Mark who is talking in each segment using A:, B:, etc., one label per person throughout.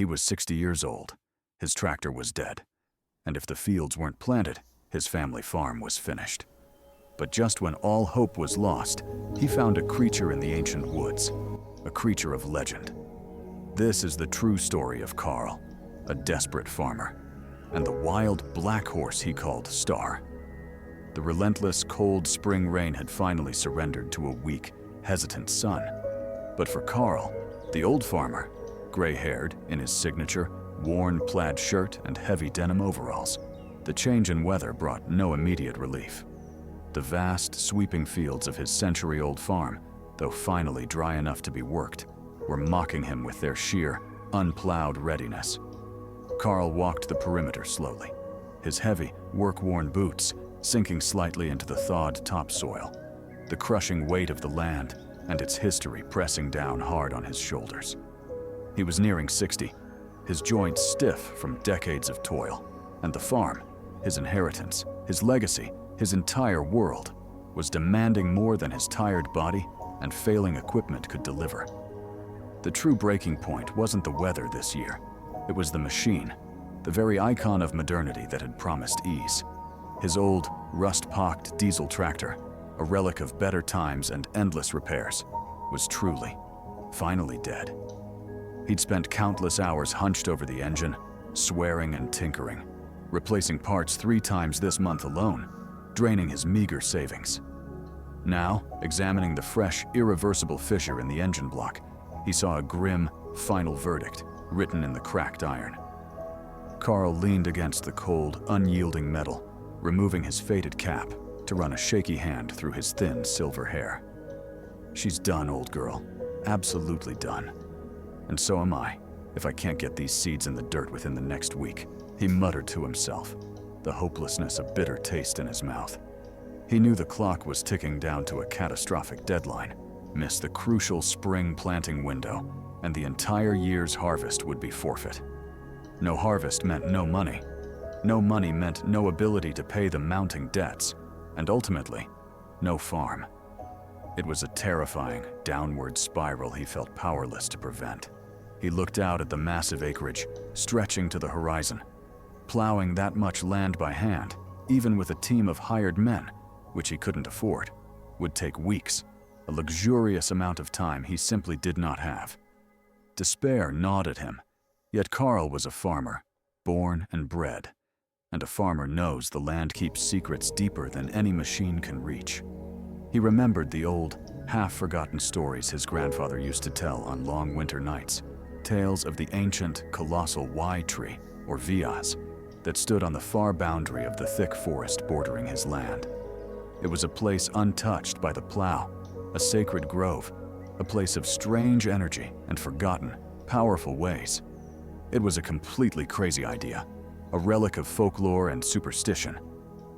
A: He was 60 years old. His tractor was dead. And if the fields weren't planted, his family farm was finished. But just when all hope was lost, he found a creature in the ancient woods, a creature of legend. This is the true story of Carl, a desperate farmer, and the wild black horse he called Star. The relentless, cold spring rain had finally surrendered to a weak, hesitant sun. But for Carl, the old farmer, gray-haired, in his signature, worn plaid shirt and heavy denim overalls, the change in weather brought no immediate relief. The vast, sweeping fields of his century-old farm, though finally dry enough to be worked, were mocking him with their sheer, unplowed readiness. Carl walked the perimeter slowly, his heavy, work-worn boots sinking slightly into the thawed topsoil, the crushing weight of the land and its history pressing down hard on his shoulders. He was nearing 60, his joints stiff from decades of toil, and the farm, his inheritance, his legacy, his entire world, was demanding more than his tired body and failing equipment could deliver. The true breaking point wasn't the weather this year. It was the machine, the very icon of modernity that had promised ease. His old, rust-pocked diesel tractor, a relic of better times and endless repairs, was truly, finally dead. He'd spent countless hours hunched over the engine, swearing and tinkering, replacing parts 3 times this month alone, draining his meager savings. Now, examining the fresh, irreversible fissure in the engine block, he saw a grim, final verdict written in the cracked iron. Carl leaned against the cold, unyielding metal, removing his faded cap to run a shaky hand through his thin silver hair. "She's done, old girl. Absolutely done. And so am I, if I can't get these seeds in the dirt within the next week," he muttered to himself, the hopelessness a bitter taste in his mouth. He knew the clock was ticking down to a catastrophic deadline. Miss the crucial spring planting window, and the entire year's harvest would be forfeit. No harvest meant no money. No money meant no ability to pay the mounting debts, and ultimately, no farm. It was a terrifying, downward spiral he felt powerless to prevent. He looked out at the massive acreage, stretching to the horizon. Plowing that much land by hand, even with a team of hired men, which he couldn't afford, would take weeks, a luxurious amount of time he simply did not have. Despair gnawed at him, yet Carl was a farmer, born and bred, and a farmer knows the land keeps secrets deeper than any machine can reach. He remembered the old, half-forgotten stories his grandfather used to tell on long winter nights, tales of the ancient, colossal Y tree, or vias, that stood on the far boundary of the thick forest bordering his land. It was a place untouched by the plow, a sacred grove, a place of strange energy and forgotten, powerful ways. It was a completely crazy idea, a relic of folklore and superstition,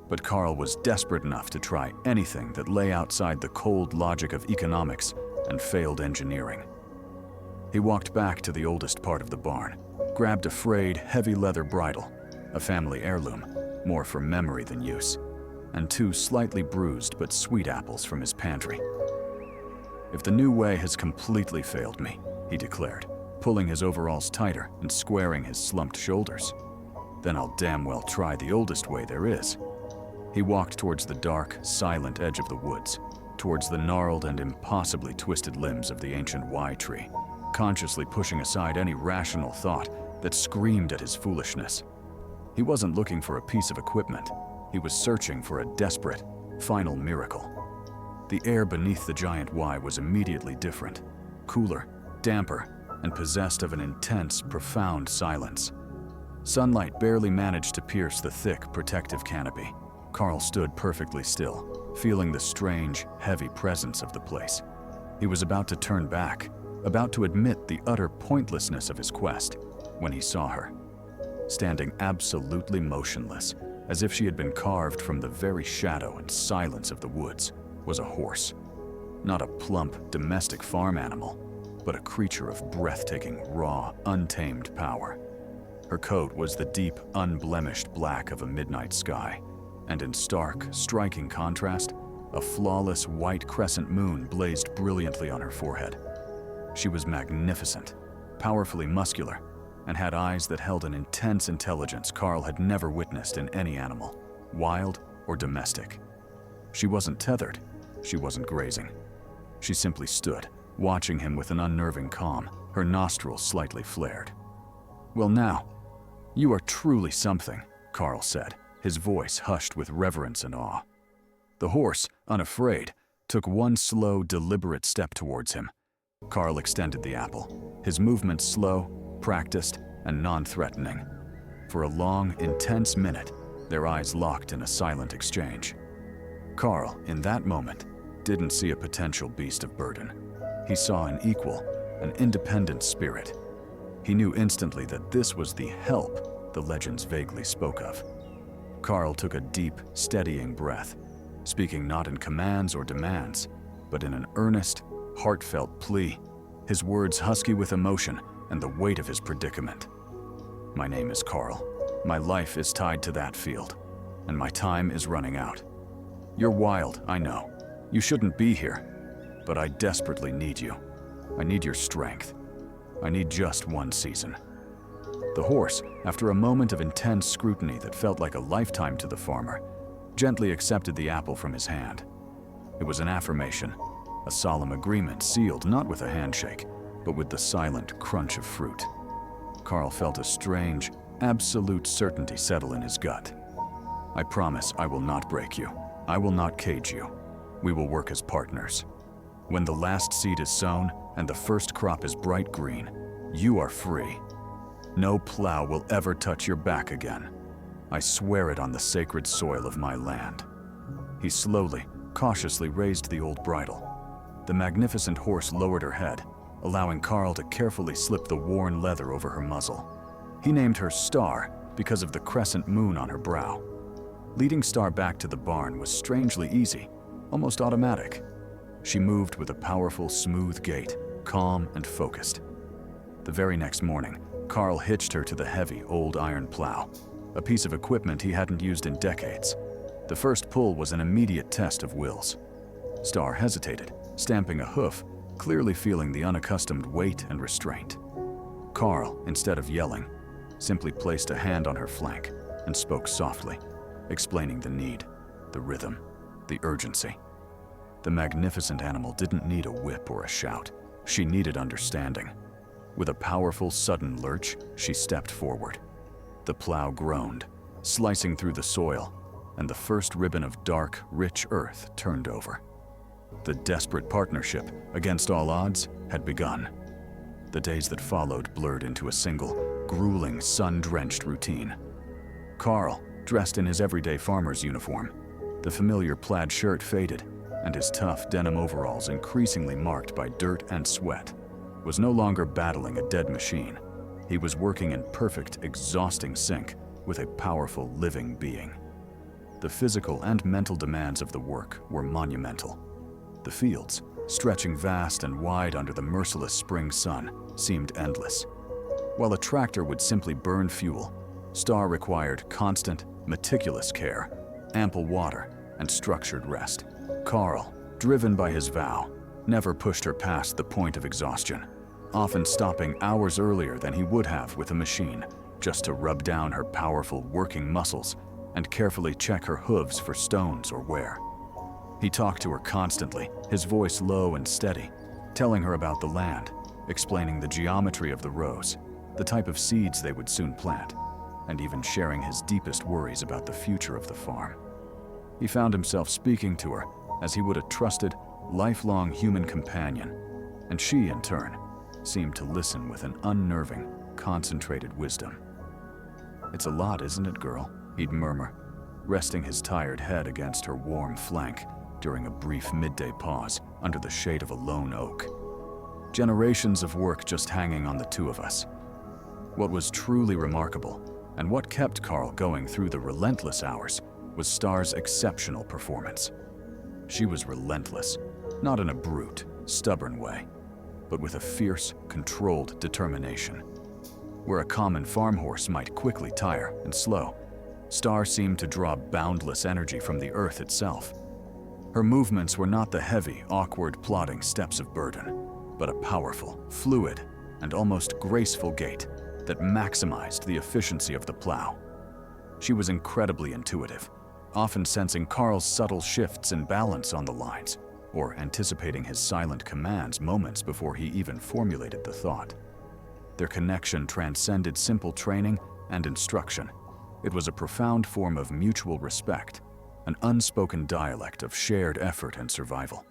A: but Carl was desperate enough to try anything that lay outside the cold logic of economics and failed engineering. He walked back to the oldest part of the barn, grabbed a frayed, heavy leather bridle, a family heirloom, more for memory than use, and 2 slightly bruised but sweet apples from his pantry. "If the new way has completely failed me," he declared, pulling his overalls tighter and squaring his slumped shoulders, "then I'll damn well try the oldest way there is." He walked towards the dark, silent edge of the woods, towards the gnarled and impossibly twisted limbs of the ancient Y tree, consciously pushing aside any rational thought that screamed at his foolishness. He wasn't looking for a piece of equipment. He was searching for a desperate, final miracle. The air beneath the giant Y was immediately different, cooler, damper, and possessed of an intense, profound silence. Sunlight barely managed to pierce the thick, protective canopy. Carl stood perfectly still, feeling the strange, heavy presence of the place. He was about to turn back, about to admit the utter pointlessness of his quest, when he saw her. Standing absolutely motionless, as if she had been carved from the very shadow and silence of the woods, was a horse. Not a plump, domestic farm animal, but a creature of breathtaking, raw, untamed power. Her coat was the deep, unblemished black of a midnight sky, and in stark, striking contrast, a flawless white crescent moon blazed brilliantly on her forehead. She was magnificent, powerfully muscular, and had eyes that held an intense intelligence Carl had never witnessed in any animal, wild or domestic. She wasn't tethered, she wasn't grazing. She simply stood, watching him with an unnerving calm, her nostrils slightly flared. "Well now, you are truly something," Carl said, his voice hushed with reverence and awe. The horse, unafraid, took one slow, deliberate step towards him. Carl extended the apple, his movements slow, practiced, and non-threatening. For a long, intense minute, their eyes locked in a silent exchange. Carl, in that moment, didn't see a potential beast of burden. He saw an equal, an independent spirit. He knew instantly that this was the help the legends vaguely spoke of. Carl took a deep, steadying breath, speaking not in commands or demands, but in an earnest, heartfelt plea, his words husky with emotion and the weight of his predicament. "My name is Carl. My life is tied to that field, and my time is running out. You're wild, I know. You shouldn't be here, but I desperately need you. I need your strength. I need just one season." The horse, after a moment of intense scrutiny that felt like a lifetime to the farmer, gently accepted the apple from his hand. It was an affirmation, a solemn agreement sealed not with a handshake, but with the silent crunch of fruit. Carl felt a strange, absolute certainty settle in his gut. "I promise I will not break you. I will not cage you. We will work as partners. When the last seed is sown and the first crop is bright green, you are free. No plow will ever touch your back again. I swear it on the sacred soil of my land." He slowly, cautiously raised the old bridle. The magnificent horse lowered her head, allowing Carl to carefully slip the worn leather over her muzzle. He named her Star because of the crescent moon on her brow. Leading Star back to the barn was strangely easy, almost automatic. She moved with a powerful, smooth gait, calm and focused. The very next morning, Carl hitched her to the heavy, old iron plow, a piece of equipment he hadn't used in decades. The first pull was an immediate test of wills. Star hesitated, stamping a hoof, clearly feeling the unaccustomed weight and restraint. Carl, instead of yelling, simply placed a hand on her flank and spoke softly, explaining the need, the rhythm, the urgency. The magnificent animal didn't need a whip or a shout. She needed understanding. With a powerful, sudden lurch, she stepped forward. The plow groaned, slicing through the soil, and the first ribbon of dark, rich earth turned over. The desperate partnership, against all odds, had begun. The days that followed blurred into a single, grueling, sun-drenched routine. Carl, dressed in his everyday farmer's uniform, the familiar plaid shirt faded, and his tough denim overalls increasingly marked by dirt and sweat, was no longer battling a dead machine. He was working in perfect, exhausting sync with a powerful, living being. The physical and mental demands of the work were monumental. The fields, stretching vast and wide under the merciless spring sun, seemed endless. While a tractor would simply burn fuel, Star required constant, meticulous care, ample water, and structured rest. Carl, driven by his vow, never pushed her past the point of exhaustion, often stopping hours earlier than he would have with a machine, just to rub down her powerful working muscles and carefully check her hooves for stones or wear. He talked to her constantly, his voice low and steady, telling her about the land, explaining the geometry of the rows, the type of seeds they would soon plant, and even sharing his deepest worries about the future of the farm. He found himself speaking to her as he would a trusted, lifelong human companion, and she, in turn, seemed to listen with an unnerving, concentrated wisdom. "It's a lot, isn't it, girl?" he'd murmur, resting his tired head against her warm flank during a brief midday pause under the shade of a lone oak. Generations of work just hanging on the two of us. What was truly remarkable, and what kept Carl going through the relentless hours, was Star's exceptional performance. She was relentless, not in a brute, stubborn way, but with a fierce, controlled determination. Where a common farm horse might quickly tire and slow, Star seemed to draw boundless energy from the earth itself. Her movements were not the heavy, awkward, plodding steps of burden, but a powerful, fluid, and almost graceful gait, that maximized the efficiency of the plow. She was incredibly intuitive, often sensing Carl's subtle shifts in balance on the lines, or anticipating his silent commands moments before he even formulated the thought. Their connection transcended simple training and instruction. It was a profound form of mutual respect, an unspoken dialect of shared effort and survival.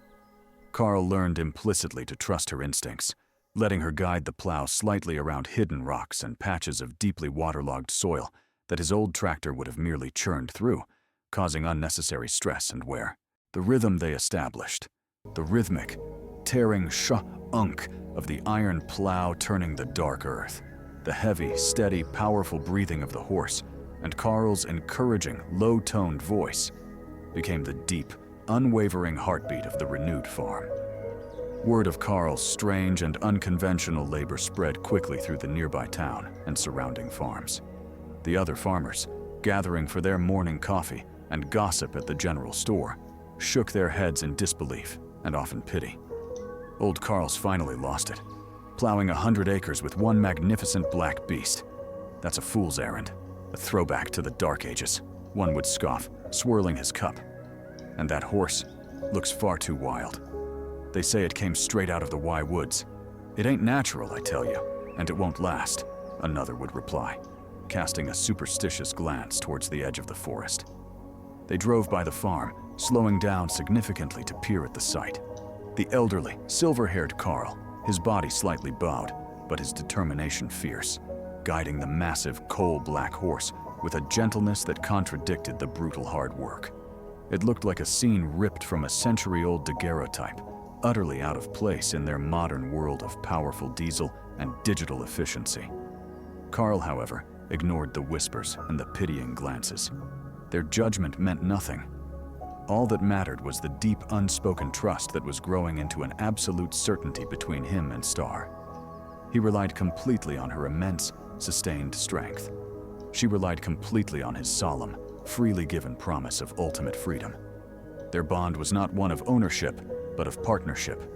A: Carl learned implicitly to trust her instincts, letting her guide the plow slightly around hidden rocks and patches of deeply waterlogged soil that his old tractor would have merely churned through, causing unnecessary stress and wear. The rhythm they established, the rhythmic, tearing sh-unk of the iron plow turning the dark earth, the heavy, steady, powerful breathing of the horse, and Carl's encouraging, low-toned voice became the deep, unwavering heartbeat of the renewed farm. Word of Carl's strange and unconventional labor spread quickly through the nearby town and surrounding farms. The other farmers, gathering for their morning coffee and gossip at the general store, shook their heads in disbelief and often pity. Old Carl's finally lost it, plowing 100 acres with one magnificent black beast. That's a fool's errand, a throwback to the Dark Ages, one would scoff, swirling his cup. And that horse looks far too wild. They say it came straight out of the Y woods. It ain't natural, I tell you, and it won't last, another would reply, casting a superstitious glance towards the edge of the forest. They drove by the farm, slowing down significantly to peer at the sight. The elderly, silver-haired Carl, his body slightly bowed, but his determination fierce, guiding the massive, coal-black horse with a gentleness that contradicted the brutal hard work. It looked like a scene ripped from a century-old daguerreotype, utterly out of place in their modern world of powerful diesel and digital efficiency. Carl, however, ignored the whispers and the pitying glances. Their judgment meant nothing. All that mattered was the deep, unspoken trust that was growing into an absolute certainty between him and Star. He relied completely on her immense, sustained strength. She relied completely on his solemn, freely given promise of ultimate freedom. Their bond was not one of ownership, but of partnership.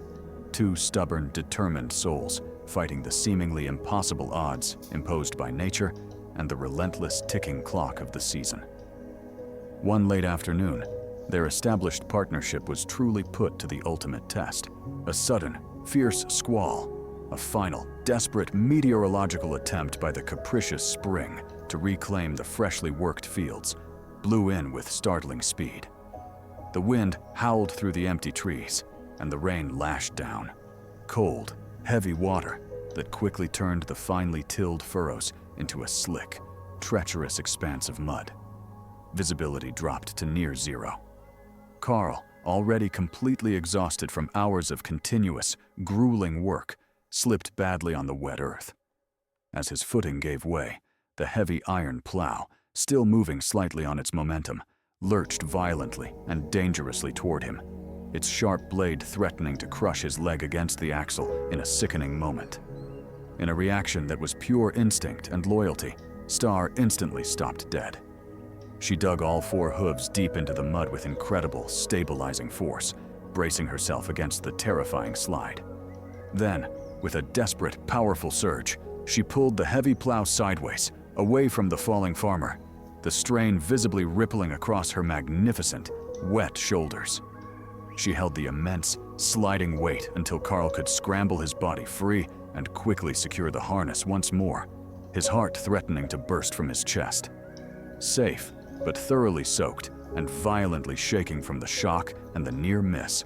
A: Two stubborn, determined souls fighting the seemingly impossible odds imposed by nature and the relentless ticking clock of the season. One late afternoon, their established partnership was truly put to the ultimate test. A sudden, fierce squall, a final, desperate meteorological attempt by the capricious spring to reclaim the freshly worked fields, blew in with startling speed. The wind howled through the empty trees, and the rain lashed down. Cold, heavy water that quickly turned the finely tilled furrows into a slick, treacherous expanse of mud. Visibility dropped to near zero. Carl, already completely exhausted from hours of continuous, grueling work, slipped badly on the wet earth. As his footing gave way, the heavy iron plow, still moving slightly on its momentum, lurched violently and dangerously toward him, its sharp blade threatening to crush his leg against the axle in a sickening moment. In a reaction that was pure instinct and loyalty, Star instantly stopped dead. She dug all four hooves deep into the mud with incredible, stabilizing force, bracing herself against the terrifying slide. Then, with a desperate, powerful surge, she pulled the heavy plow sideways, away from the falling farmer, the strain visibly rippling across her magnificent, wet shoulders. She held the immense, sliding weight until Carl could scramble his body free and quickly secure the harness once more, his heart threatening to burst from his chest. Safe, but thoroughly soaked and violently shaking from the shock and the near miss,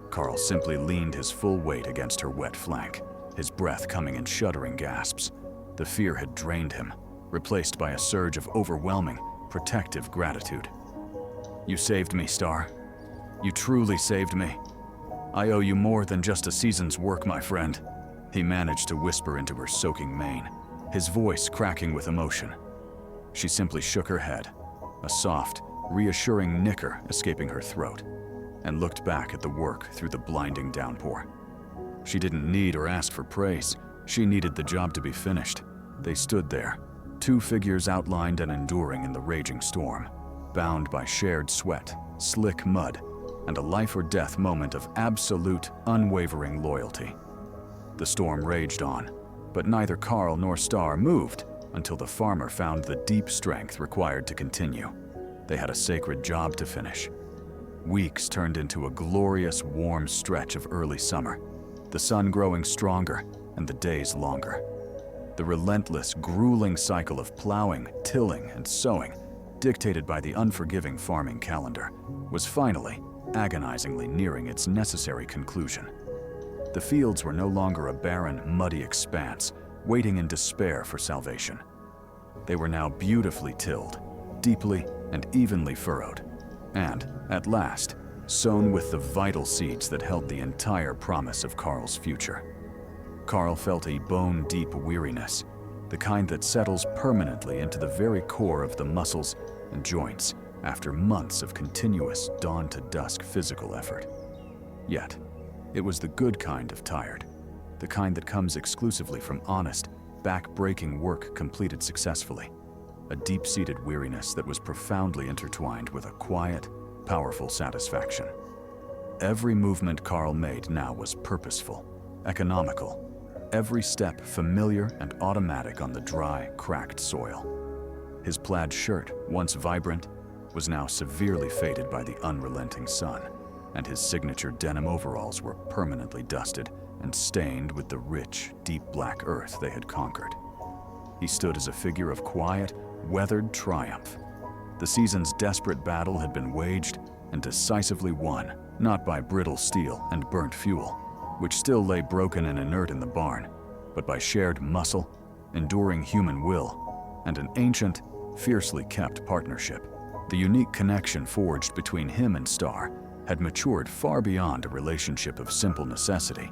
A: Carl simply leaned his full weight against her wet flank, his breath coming in shuddering gasps. The fear had drained him, replaced by a surge of overwhelming, protective gratitude. "You saved me, Star. You truly saved me. I owe you more than just a season's work, my friend," he managed to whisper into her soaking mane, his voice cracking with emotion. She simply shook her head, a soft, reassuring nicker escaping her throat, and looked back at the work through the blinding downpour. She didn't need or ask for praise. She needed the job to be finished. They stood there, two figures outlined and enduring in the raging storm, bound by shared sweat, slick mud, and a life-or-death moment of absolute, unwavering loyalty. The storm raged on, But neither Carl nor Star moved until the farmer found the deep strength required to continue. They had a sacred job to finish. Weeks turned into a glorious, warm stretch of early summer, the sun growing stronger and the days longer. The relentless, grueling cycle of plowing, tilling, and sowing, dictated by the unforgiving farming calendar, was finally, agonizingly nearing its necessary conclusion. The fields were no longer a barren, muddy expanse, waiting in despair for salvation. They were now beautifully tilled, deeply and evenly furrowed, and, at last, sown with the vital seeds that held the entire promise of Carl's future. Carl felt a bone-deep weariness, the kind that settles permanently into the very core of the muscles and joints after months of continuous dawn-to-dusk physical effort. Yet, it was the good kind of tired, the kind that comes exclusively from honest, back-breaking work completed successfully, a deep-seated weariness that was profoundly intertwined with a quiet, powerful satisfaction. Every movement Carl made now was purposeful, economical, every step familiar and automatic on the dry, cracked soil. His plaid shirt, once vibrant, was now severely faded by the unrelenting sun, and his signature denim overalls were permanently dusted and stained with the rich, deep black earth they had conquered. He stood as a figure of quiet, weathered triumph. The season's desperate battle had been waged and decisively won, not by brittle steel and burnt fuel, which still lay broken and inert in the barn, but by shared muscle, enduring human will, and an ancient, fiercely kept partnership. The unique connection forged between him and Star had matured far beyond a relationship of simple necessity.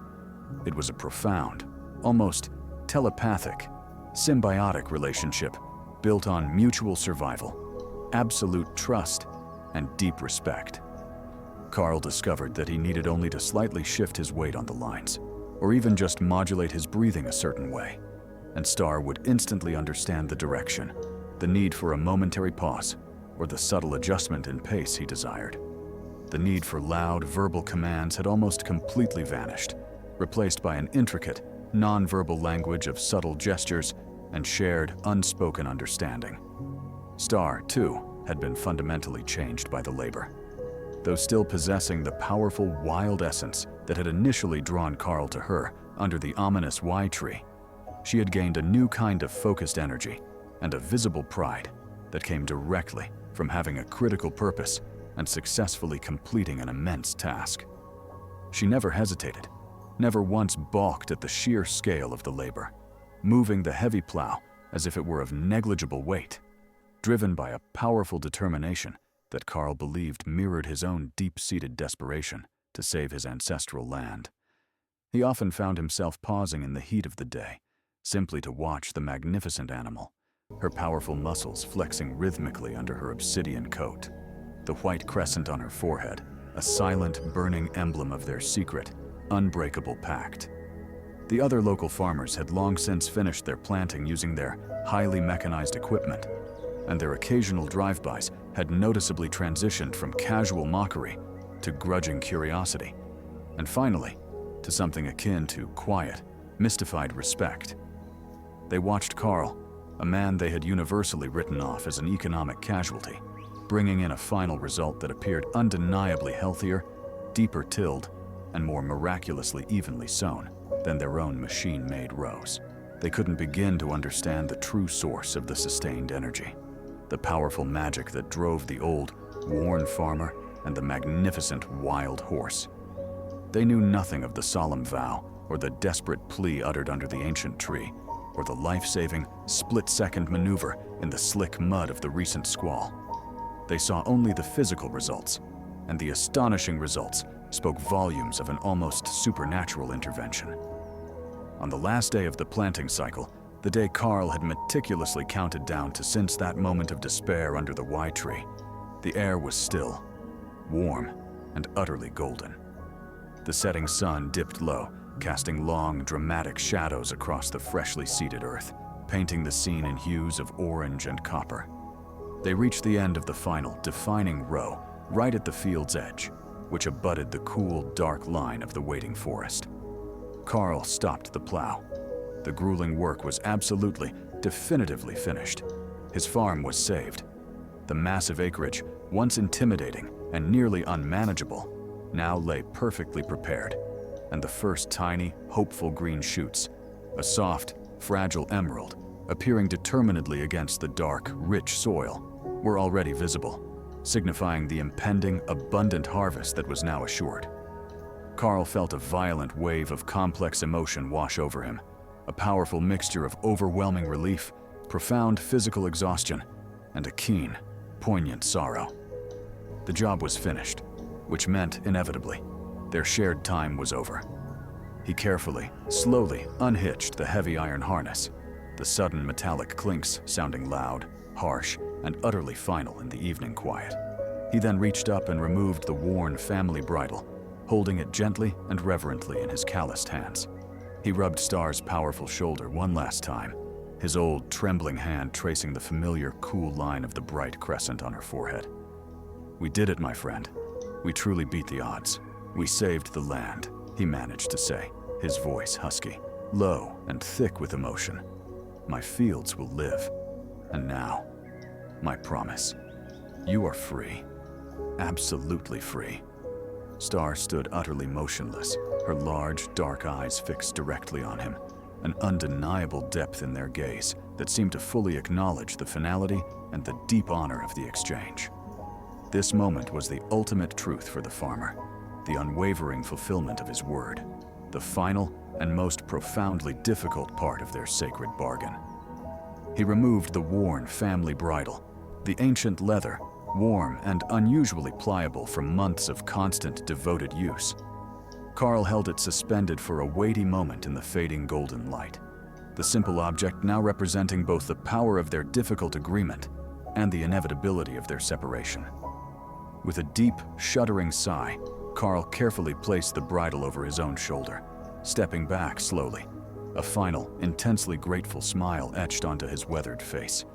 A: It was a profound, almost telepathic, symbiotic relationship built on mutual survival, absolute trust, and deep respect. Carl discovered that he needed only to slightly shift his weight on the lines, or even just modulate his breathing a certain way, and Star would instantly understand the direction, the need for a momentary pause, or the subtle adjustment in pace he desired. The need for loud, verbal commands had almost completely vanished, replaced by an intricate, non-verbal language of subtle gestures and shared, unspoken understanding. Star, too, had been fundamentally changed by the labor. Though still possessing the powerful, wild essence that had initially drawn Carl to her under the ominous Y tree, she had gained a new kind of focused energy and a visible pride that came directly from having a critical purpose and successfully completing an immense task. She never hesitated, never once balked at the sheer scale of the labor, moving the heavy plow as if it were of negligible weight, driven by a powerful determination that Carl believed mirrored his own deep-seated desperation to save his ancestral land. He often found himself pausing in the heat of the day, simply to watch the magnificent animal, her powerful muscles flexing rhythmically under her obsidian coat, the white crescent on her forehead, a silent, burning emblem of their secret, unbreakable pact. The other local farmers had long since finished their planting using their highly mechanized equipment, and their occasional drive-bys had noticeably transitioned from casual mockery to grudging curiosity, and finally, to something akin to quiet, mystified respect. They watched Carl, a man they had universally written off as an economic casualty, bringing in a final result that appeared undeniably healthier, deeper tilled, and more miraculously evenly sown than their own machine-made rows. They couldn't begin to understand the true source of the sustained energy, the powerful magic that drove the old, worn farmer and the magnificent wild horse. They knew nothing of the solemn vow or the desperate plea uttered under the ancient tree, or the life-saving, split-second maneuver in the slick mud of the recent squall. They saw only the physical results, and the astonishing results spoke volumes of an almost supernatural intervention. On the last day of the planting cycle, the day Carl had meticulously counted down to since that moment of despair under the Y tree, the air was still, warm, and utterly golden. The setting sun dipped low, casting long, dramatic shadows across the freshly seeded earth, painting the scene in hues of orange and copper. They reached the end of the final, defining row, right at the field's edge, which abutted the cool, dark line of the waiting forest. Carl stopped the plow. The grueling work was absolutely, definitively finished. His farm was saved. The massive acreage, once intimidating and nearly unmanageable, now lay perfectly prepared, and the first tiny, hopeful green shoots, a soft, fragile emerald, appearing determinedly against the dark, rich soil, were already visible, signifying the impending, abundant harvest that was now assured. Carl felt a violent wave of complex emotion wash over him, a powerful mixture of overwhelming relief, profound physical exhaustion, and a keen, poignant sorrow. The job was finished, which meant, inevitably, their shared time was over. He carefully, slowly unhitched the heavy iron harness, the sudden metallic clinks sounding loud, harsh, and utterly final in the evening quiet. He then reached up and removed the worn family bridle, holding it gently and reverently in his calloused hands. He rubbed Star's powerful shoulder one last time, his old, trembling hand tracing the familiar, cool line of the bright crescent on her forehead. "We did it, my friend. We truly beat the odds. We saved the land," he managed to say, his voice husky, low and thick with emotion. "My fields will live. And now, my promise. You are free. Absolutely free." Star stood utterly motionless, her large, dark eyes fixed directly on him, an undeniable depth in their gaze that seemed to fully acknowledge the finality and the deep honor of the exchange. This moment was the ultimate truth for the farmer, the unwavering fulfillment of his word, the final and most profoundly difficult part of their sacred bargain. He removed the worn family bridle, the ancient leather, warm and unusually pliable from months of constant, devoted use. Carl held it suspended for a weighty moment in the fading golden light, the simple object now representing both the power of their difficult agreement and the inevitability of their separation. With a deep, shuddering sigh, Carl carefully placed the bridle over his own shoulder, stepping back slowly, a final, intensely grateful smile etched onto his weathered face,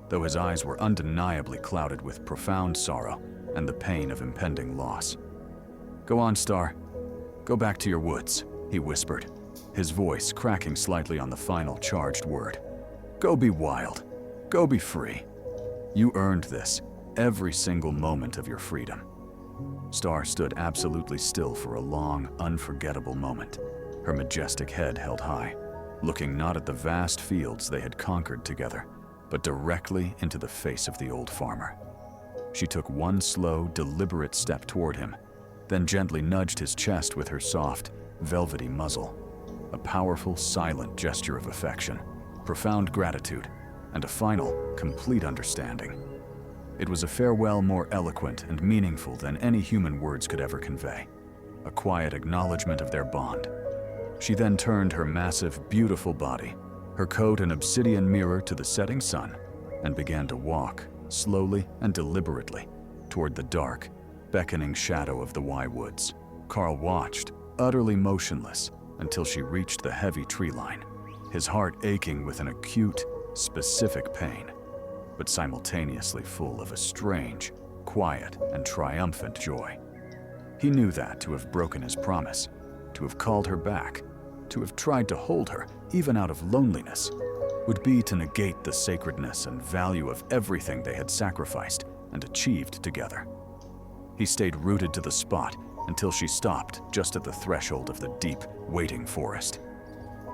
A: though his eyes were undeniably clouded with profound sorrow and the pain of impending loss. "Go on, Star. Go back to your woods," he whispered, his voice cracking slightly on the final charged word. "Go be wild. Go be free. You earned this, every single moment of your freedom." Star stood absolutely still for a long, unforgettable moment, her majestic head held high, looking not at the vast fields they had conquered together, but directly into the face of the old farmer. She took one slow, deliberate step toward him, then gently nudged his chest with her soft, velvety muzzle, a powerful, silent gesture of affection, profound gratitude, and a final, complete understanding. It was a farewell more eloquent and meaningful than any human words could ever convey, a quiet acknowledgement of their bond. She then turned her massive, beautiful body, her coat an obsidian mirror to the setting sun, and began to walk, slowly and deliberately, toward the dark, beckoning shadow of the Y woods. Carl watched, utterly motionless, until she reached the heavy tree line, his heart aching with an acute, specific pain, but simultaneously full of a strange, quiet, and triumphant joy. He knew that to have broken his promise, to have called her back, to have tried to hold her, even out of loneliness, would be to negate the sacredness and value of everything they had sacrificed and achieved together. He stayed rooted to the spot until she stopped just at the threshold of the deep, waiting forest.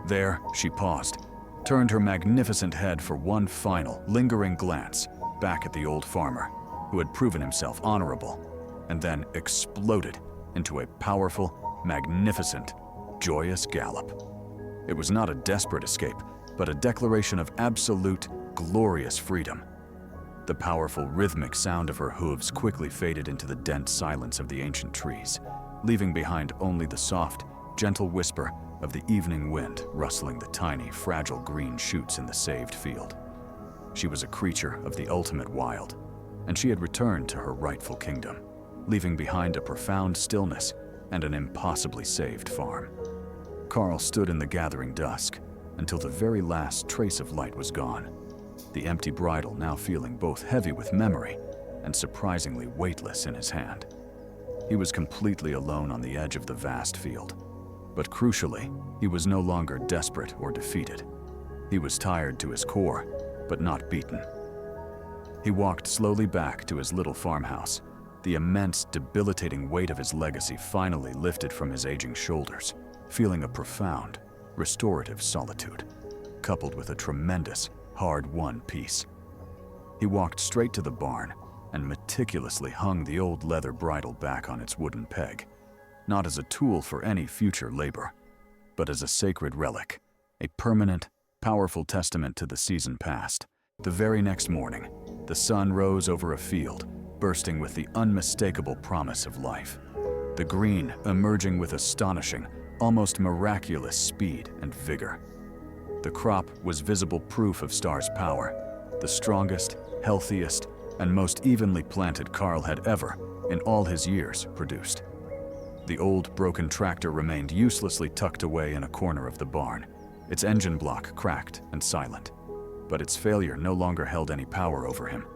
A: There, she paused, turned her magnificent head for one final, lingering glance back at the old farmer, who had proven himself honorable, and then exploded into a powerful, magnificent, joyous gallop. It was not a desperate escape, but a declaration of absolute, glorious freedom. The powerful, rhythmic sound of her hooves quickly faded into the dense silence of the ancient trees, leaving behind only the soft, gentle whisper of the evening wind rustling the tiny, fragile green shoots in the saved field. She was a creature of the ultimate wild, and she had returned to her rightful kingdom, leaving behind a profound stillness and an impossibly saved farm. Carl stood in the gathering dusk until the very last trace of light was gone, the empty bridle now feeling both heavy with memory and surprisingly weightless in his hand. He was completely alone on the edge of the vast field, but crucially, he was no longer desperate or defeated. He was tired to his core, but not beaten. He walked slowly back to his little farmhouse, the immense, debilitating weight of his legacy finally lifted from his aging shoulders, feeling a profound, restorative solitude, coupled with a tremendous, hard-won peace. He walked straight to the barn and meticulously hung the old leather bridle back on its wooden peg, not as a tool for any future labor, but as a sacred relic, a permanent, powerful testament to the season past. The very next morning, the sun rose over a field, bursting with the unmistakable promise of life. The green emerging with astonishing, almost miraculous speed and vigor. The crop was visible proof of Star's power, the strongest, healthiest, and most evenly planted Carl had ever, in all his years, produced. The old, broken tractor remained uselessly tucked away in a corner of the barn, its engine block cracked and silent. But its failure no longer held any power over him.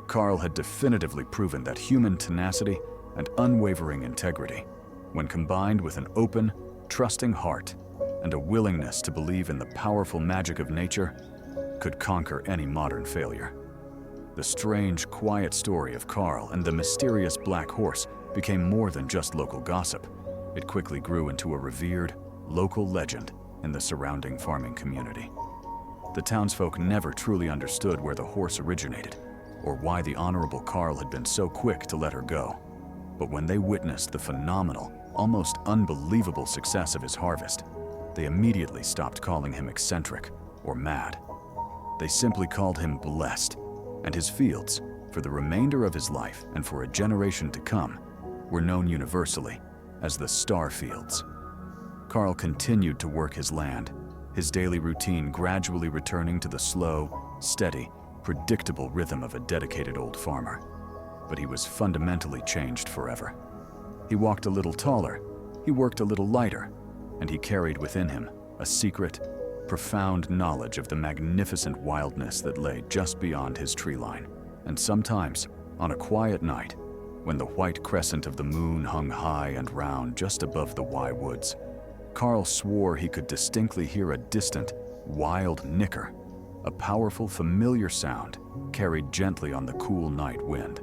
A: Carl had definitively proven that human tenacity and unwavering integrity, when combined with an open, trusting heart and a willingness to believe in the powerful magic of nature, could conquer any modern failure. The strange, quiet story of Carl and the mysterious black horse became more than just local gossip. It quickly grew into a revered, local legend in the surrounding farming community. The townsfolk never truly understood where the horse originated, or why the Honorable Carl had been so quick to let her go. But when they witnessed the phenomenal, almost unbelievable success of his harvest, they immediately stopped calling him eccentric or mad. They simply called him blessed, and his fields, for the remainder of his life and for a generation to come, were known universally as the Star Fields. Carl continued to work his land, his daily routine gradually returning to the slow, steady, predictable rhythm of a dedicated old farmer. But he was fundamentally changed forever. He walked a little taller, he worked a little lighter, and he carried within him a secret, profound knowledge of the magnificent wildness that lay just beyond his tree line. And sometimes, on a quiet night, when the white crescent of the moon hung high and round just above the Wye Woods, Carl swore he could distinctly hear a distant, wild nicker, a powerful, familiar sound carried gently on the cool night wind.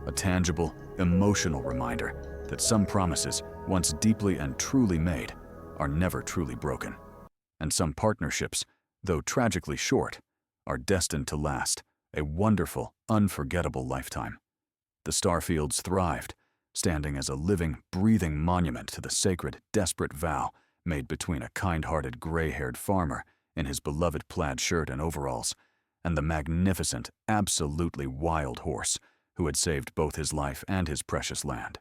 A: A tangible, emotional reminder that some promises, once deeply and truly made, are never truly broken. And some partnerships, though tragically short, are destined to last a wonderful, unforgettable lifetime. The Starfields thrived, standing as a living, breathing monument to the sacred, desperate vow made between a kind-hearted, gray-haired farmer in his beloved plaid shirt and overalls, and the magnificent, absolutely wild horse who had saved both his life and his precious land.